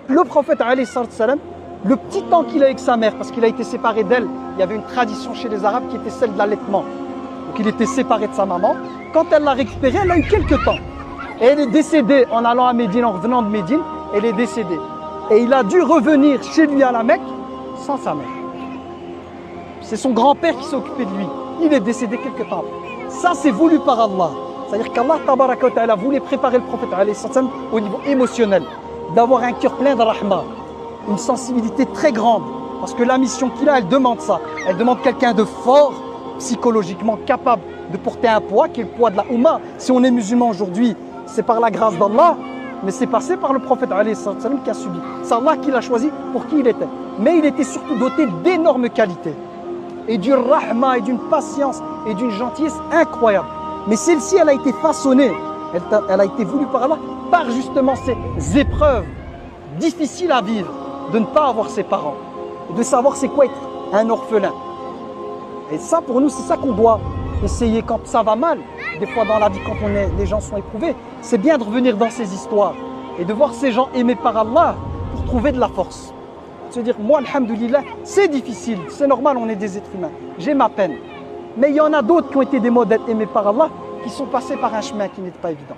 le prophète, alayhi salam, le petit temps qu'il a avec sa mère, parce qu'il a été séparé d'elle, il y avait une tradition chez les Arabes qui était celle de l'allaitement. Donc il était séparé de sa maman. Quand elle l'a récupéré, elle a eu quelques temps. Et elle est décédée en allant à Médine, en revenant de Médine, elle est décédée. Et il a dû revenir chez lui à la Mecque sans sa mère. C'est son grand-père qui s'est occupé de lui. Il est décédé quelque temps. Ça, c'est voulu par Allah. C'est-à-dire qu'Allah tabaraka wa ta'ala voulait préparer le prophète alayhi salam au niveau émotionnel, d'avoir un cœur plein de rahma, une sensibilité très grande. Parce que la mission qu'il a, elle demande ça. Elle demande quelqu'un de fort, psychologiquement capable de porter un poids qui est le poids de la Oumma. Si on est musulman aujourd'hui, c'est par la grâce d'Allah, mais c'est passé par le prophète alayhi salam qui a subi. C'est Allah qui l'a choisi pour qui il était. Mais il était surtout doté d'énormes qualités. Et d'une rahma, et d'une patience, et d'une gentillesse incroyable. Mais celle-ci, elle a été façonnée, elle a été voulue par Allah, par justement ces épreuves difficiles à vivre, de ne pas avoir ses parents, de savoir c'est quoi être un orphelin. Et ça, pour nous, c'est ça qu'on doit essayer quand ça va mal. Des fois dans la vie, quand les gens sont éprouvés, c'est bien de revenir dans ces histoires et de voir ces gens aimés par Allah pour trouver de la force. Se dire, moi, alhamdoulilah, c'est difficile, c'est normal, on est des êtres humains, j'ai ma peine. Mais il y en a d'autres qui ont été des modèles aimés par Allah, qui sont passés par un chemin qui n'était pas évident.